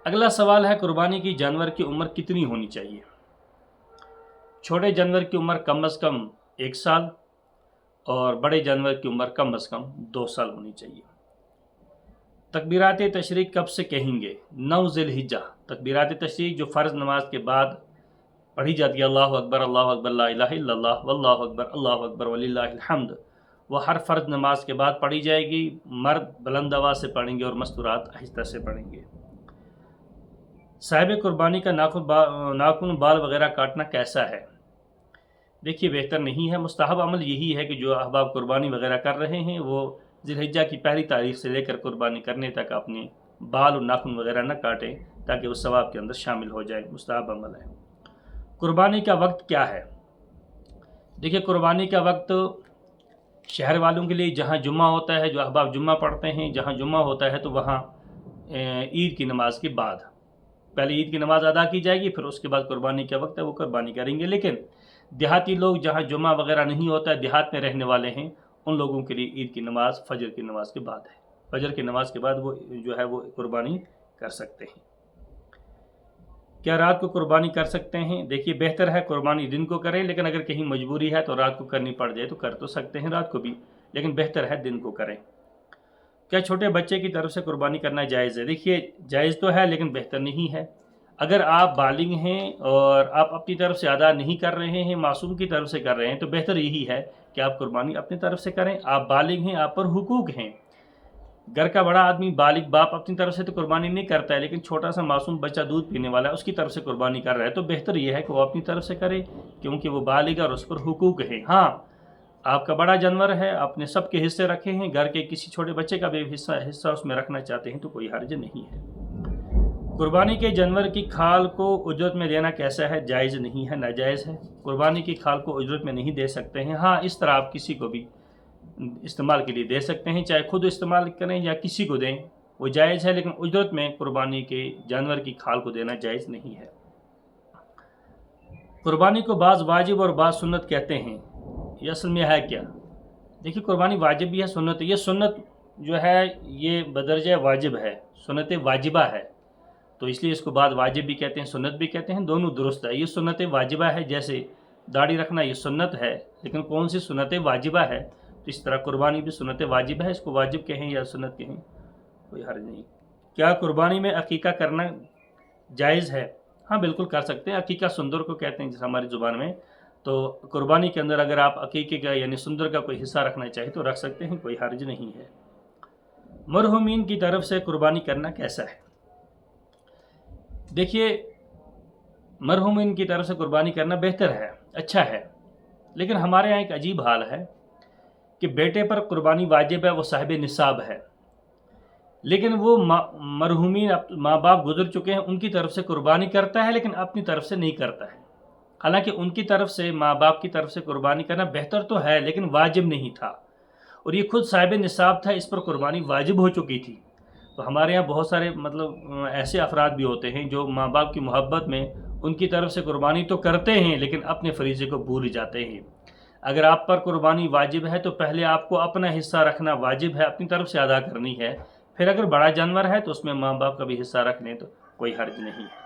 اگلا سوال ہے قربانی کی جانور کی عمر کتنی ہونی چاہیے؟ چھوٹے جانور کی عمر کم از کم 1 سال اور بڑے جانور کی عمر کم از کم 2 سال ہونی چاہیے۔ تکبیرات تشریق کب سے کہیں گے؟ 9 ذی الحجہ تکبیرات تشریق جو فرض نماز کے بعد پڑھی جاتی ہے، اللہ اکبر لا الہ الا اللہ واللہ اکبر وللہ الحمد، وہ ہر فرض نماز کے بعد پڑھی جائے گی۔ مرد بلند آواز سے پڑھیں گے اور مستورات آہستہ سے پڑھیں گے۔ صاحب قربانی کا ناخن بال وغیرہ کاٹنا کیسا ہے؟ دیکھیے بہتر نہیں ہے، مستحب عمل یہی ہے کہ جو احباب قربانی وغیرہ کر رہے ہیں وہ ذی الحجہ کی پہلی تاریخ سے لے کر قربانی کرنے تک اپنے بال اور ناخن وغیرہ نہ کاٹیں تاکہ وہ ثواب کے اندر شامل ہو جائے، مستحب عمل ہے۔ قربانی کا وقت کیا ہے؟ دیکھیے قربانی کا وقت شہر والوں کے لیے جہاں جمعہ ہوتا ہے، جو احباب جمعہ پڑھتے ہیں، جہاں جمعہ ہوتا ہے تو وہاں عید کی نماز کے بعد پہلے عید کی نماز ادا کی جائے گی، پھر اس کے بعد قربانی کا وقت ہے وہ قربانی کریں گے۔ لیکن دیہاتی لوگ جہاں جمعہ وغیرہ نہیں ہوتا ہے، دیہات میں رہنے والے ہیں، ان لوگوں کے لیے عید کی نماز فجر کی نماز کے بعد ہے۔ فجر کی نماز کے بعد وہ جو ہے وہ قربانی کر سکتے ہیں۔ کیا رات کو قربانی کر سکتے ہیں؟ دیکھیے بہتر ہے قربانی دن کو کریں، لیکن اگر کہیں مجبوری ہے تو رات کو کرنی پڑ جائے تو کر تو سکتے ہیں رات کو بھی، لیکن بہتر ہے دن کو کریں۔ کیا چھوٹے بچے کی طرف سے قربانی کرنا جائز ہے؟ دیکھیے جائز تو ہے لیکن بہتر نہیں ہے۔ اگر آپ بالغ ہیں اور آپ اپنی طرف سے ادا نہیں کر رہے ہیں، معصوم کی طرف سے کر رہے ہیں، تو بہتر یہی ہے کہ آپ قربانی اپنی طرف سے کریں۔ آپ بالغ ہیں، آپ پر حقوق ہیں۔ گھر کا بڑا آدمی بالغ باپ اپنی طرف سے تو قربانی نہیں کرتا ہے، لیکن چھوٹا سا معصوم بچہ دودھ پینے والا ہے، اس کی طرف سے قربانی کر رہا ہے، تو بہتر یہ ہے کہ وہ اپنی طرف سے کرے کیونکہ وہ بالغ ہے اور اس پر حقوق ہیں۔ ہاں آپ کا بڑا جانور ہے، اپنے سب کے حصے رکھے ہیں، گھر کے کسی چھوٹے بچے کا بھی حصہ اس میں رکھنا چاہتے ہیں تو کوئی حرج نہیں ہے۔ قربانی کے جانور کی کھال کو اجرت میں دینا کیسا ہے؟ جائز نہیں ہے، ناجائز ہے۔ قربانی کی کھال کو اجرت میں نہیں دے سکتے ہیں۔ ہاں اس طرح آپ کسی کو بھی استعمال کے لیے دے سکتے ہیں، چاہے خود استعمال کریں یا کسی کو دیں، وہ جائز ہے، لیکن اجرت میں قربانی کے جانور کی کھال کو دینا جائز نہیں ہے۔ قربانی کو بعض واجب اور بعض سنت کہتے ہیں، یہ اصل میں ہے کیا؟ دیکھیے قربانی واجب بھی ہے، سنت ہے۔ یہ سنت جو ہے یہ بدرجہ واجب ہے، سنت واجبہ ہے، تو اس لیے اس کو بعد واجب بھی کہتے ہیں، سنت بھی کہتے ہیں، دونوں درست ہے۔ یہ سنت واجبہ ہے، جیسے داڑھی رکھنا یہ سنت ہے، لیکن کون سی سنت واجبہ ہے، تو اس طرح قربانی بھی سنت واجب ہے، اس کو واجب کہیں یا سنت کہیں کوئی حرج نہیں۔ کیا قربانی میں عقیقہ کرنا جائز ہے؟ ہاں بالکل کر سکتے ہیں، عقیقہ سندر کو کہتے ہیں جیسے ہماری زبان میں، تو قربانی کے اندر اگر آپ عقیقے کا یعنی سندر کا کوئی حصہ رکھنا چاہیں تو رکھ سکتے ہیں، کوئی حرج نہیں ہے۔ مرحومین کی طرف سے قربانی کرنا کیسا ہے؟ دیکھیے مرحومین کی طرف سے قربانی کرنا بہتر ہے، اچھا ہے، لیکن ہمارے یہاں ایک عجیب حال ہے کہ بیٹے پر قربانی واجب ہے، وہ صاحب نصاب ہے، لیکن وہ مرحومین ماں باپ گزر چکے ہیں ان کی طرف سے قربانی کرتا ہے لیکن اپنی طرف سے نہیں کرتا ہے۔ حالانکہ ان کی طرف سے ماں باپ کی طرف سے قربانی کرنا بہتر تو ہے لیکن واجب نہیں تھا، اور یہ خود صاحب نصاب تھا، اس پر قربانی واجب ہو چکی تھی۔ تو ہمارے یہاں بہت سارے ایسے افراد بھی ہوتے ہیں جو ماں باپ کی محبت میں ان کی طرف سے قربانی تو کرتے ہیں لیکن اپنے فریضے کو بھول جاتے ہیں۔ اگر آپ پر قربانی واجب ہے تو پہلے آپ کو اپنا حصہ رکھنا واجب ہے، اپنی طرف سے ادا کرنی ہے، پھر اگر بڑا جانور ہے تو اس میں ماں باپ کا بھی حصہ رکھ لیں تو کوئی حرج نہیں ہے۔